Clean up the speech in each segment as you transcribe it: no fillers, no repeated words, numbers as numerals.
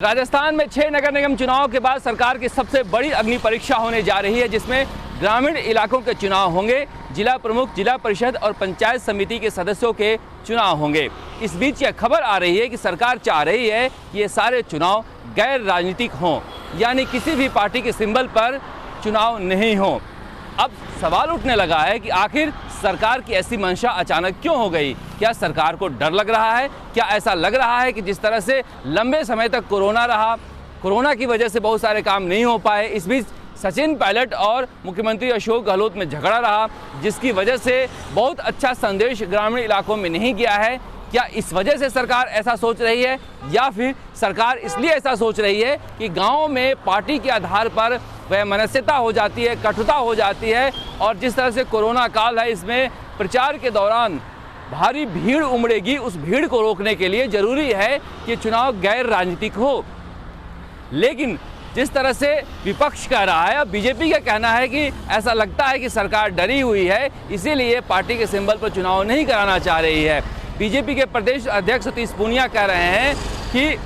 राजस्थान में 6 नगर निगम चुनाव के बाद सरकार की सबसे बड़ी अग्नि परीक्षा होने जा रही है, जिसमें ग्रामीण इलाकों के चुनाव होंगे, जिला प्रमुख, जिला परिषद और पंचायत समिति के सदस्यों के चुनाव होंगे। इस बीच यह खबर आ रही है कि सरकार चाह रही है कि ये सारे चुनाव गैर राजनीतिक हों, यानी किसी भी पार्टी के सिंबल पर चुनाव नहीं हों। अब सवाल उठने लगा है कि आखिर सरकार की ऐसी मंशा अचानक क्यों हो गई? क्या सरकार को डर लग रहा है? क्या ऐसा लग रहा है कि जिस तरह से लंबे समय तक कोरोना रहा, कोरोना की वजह से बहुत सारे काम नहीं हो पाए, इस बीच सचिन पायलट और मुख्यमंत्री अशोक गहलोत में झगड़ा रहा, जिसकी वजह से बहुत अच्छा संदेश ग्रामीण इलाकों में नहीं गया है। क्या इस वजह से सरकार ऐसा सोच रही है, या फिर सरकार इसलिए ऐसा सोच रही है कि गाँव में पार्टी के आधार पर वह मनस्यता हो जाती है, कटुता हो जाती है, और जिस तरह से कोरोना काल है, इसमें प्रचार के दौरान भारी भीड़ उमड़ेगी, उस भीड़ को रोकने के लिए ज़रूरी है कि चुनाव गैर राजनीतिक हो। लेकिन जिस तरह से विपक्ष कह रहा है, अब बीजेपी का कहना है कि ऐसा लगता है कि सरकार डरी हुई है, इसीलिए पार्टी के सिंबल पर चुनाव नहीं कराना चाह रही है। बीजेपी के प्रदेश अध्यक्ष सतीश पूनिया कह रहे हैं कि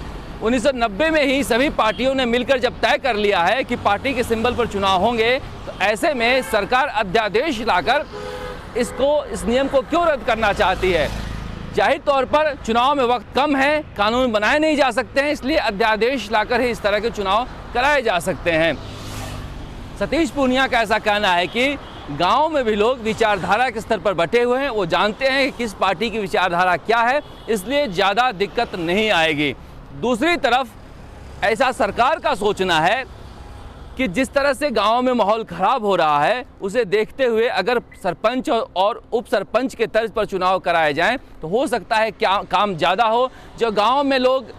1990 में ही सभी पार्टियों ने मिलकर जब तय कर लिया है कि पार्टी के सिंबल पर चुनाव होंगे, तो ऐसे में सरकार अध्यादेश लाकर इस नियम को क्यों रद्द करना चाहती है? जाहिर तौर पर चुनाव में वक्त कम है, कानून बनाए नहीं जा सकते हैं, इसलिए अध्यादेश लाकर ही इस तरह के चुनाव कराए जा सकते हैं। सतीश पूनिया का ऐसा कहना है कि गांव में भी लोग विचारधारा के स्तर पर बटे हुए हैं, वो जानते हैं कि किस पार्टी की विचारधारा क्या है, इसलिए ज़्यादा दिक्कत नहीं आएगी। दूसरी तरफ ऐसा सरकार का सोचना है कि जिस तरह से गांव में माहौल खराब हो रहा है, उसे देखते हुए अगर सरपंच और उप सरपंच के तर्ज पर चुनाव कराए जाएं तो हो सकता है क्या काम ज़्यादा हो। जो गांव में लोग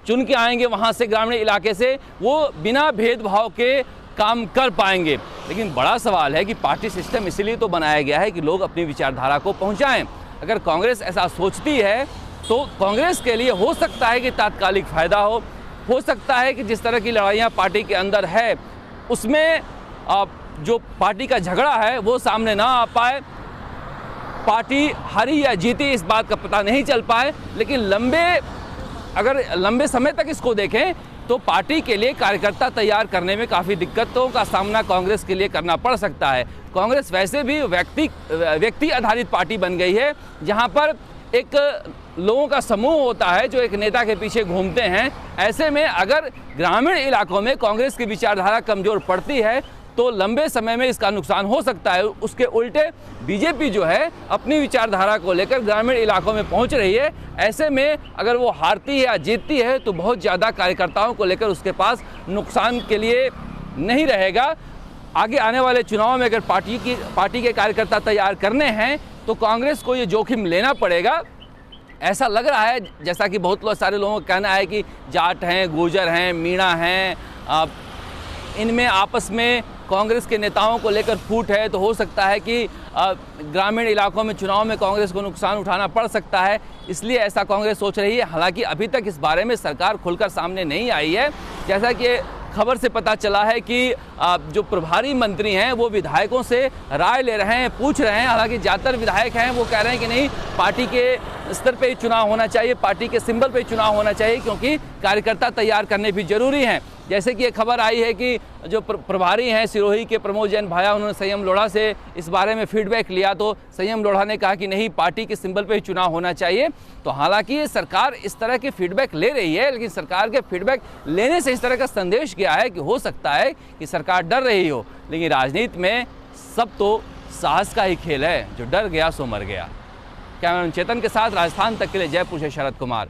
चुन के आएंगे वहां से, ग्रामीण इलाके से, वो बिना भेदभाव के काम कर पाएंगे। लेकिन बड़ा सवाल है कि पार्टी सिस्टम इसीलिए तो बनाया गया है कि लोग अपनी विचारधारा को पहुँचाएँ। अगर कांग्रेस ऐसा सोचती है तो कांग्रेस के लिए हो सकता है कि तात्कालिक फ़ायदा हो सकता है कि जिस तरह की लड़ाइयाँ पार्टी के अंदर है, उसमें जो पार्टी का झगड़ा है वो सामने ना आ पाए, पार्टी हारी या जीती इस बात का पता नहीं चल पाए। लेकिन अगर लंबे समय तक इसको देखें तो पार्टी के लिए कार्यकर्ता तैयार करने में काफ़ी दिक्कतों का सामना कांग्रेस के लिए करना पड़ सकता है। कांग्रेस वैसे भी व्यक्ति आधारित पार्टी बन गई है, जहाँ पर एक लोगों का समूह होता है जो एक नेता के पीछे घूमते हैं। ऐसे में अगर ग्रामीण इलाकों में कांग्रेस की विचारधारा कमज़ोर पड़ती है तो लंबे समय में इसका नुकसान हो सकता है। उसके उल्टे बीजेपी जो है अपनी विचारधारा को लेकर ग्रामीण इलाकों में पहुंच रही है। ऐसे में अगर वो हारती है या जीतती है तो बहुत ज़्यादा कार्यकर्ताओं को लेकर उसके पास नुकसान के लिए नहीं रहेगा। आगे आने वाले चुनाव में अगर पार्टी के कार्यकर्ता तैयार करने हैं तो कांग्रेस को ये जोखिम लेना पड़ेगा। ऐसा लग रहा है जैसा कि सारे लोगों का कहना है कि जाट हैं, गुर्जर हैं, मीणा हैं, इनमें आपस में कांग्रेस के नेताओं को लेकर फूट है, तो हो सकता है कि ग्रामीण इलाकों में चुनाव में कांग्रेस को नुकसान उठाना पड़ सकता है, इसलिए ऐसा कांग्रेस सोच रही है। हालांकि अभी तक इस बारे में सरकार खुलकर सामने नहीं आई है। जैसा कि खबर से पता चला है कि जो प्रभारी मंत्री हैं वो विधायकों से राय ले रहे हैं, पूछ रहे हैं। हालांकि ज़्यादातर विधायक हैं वो कह रहे हैं कि नहीं, पार्टी के स्तर पे ही चुनाव होना चाहिए, पार्टी के सिंबल पे ही चुनाव होना चाहिए, क्योंकि कार्यकर्ता तैयार करने भी जरूरी हैं। जैसे कि ये खबर आई है कि जो प्रभारी हैं सिरोही के प्रमोद जैन भाया, उन्होंने संयम लोढ़ा से इस बारे में फीडबैक लिया, तो संयम लोढ़ा ने कहा कि नहीं, पार्टी के सिंबल पे ही चुनाव होना चाहिए। तो हालांकि सरकार इस तरह के फीडबैक ले रही है, लेकिन सरकार के फीडबैक लेने से इस तरह का संदेश गया है कि हो सकता है कि सरकार डर रही हो। लेकिन राजनीति में सब तो साहस का ही खेल है, जो डर गया सो मर गया। कैमरामैन चेतन के साथ राजस्थान तक के लिए जयपुर से शरद कुमार।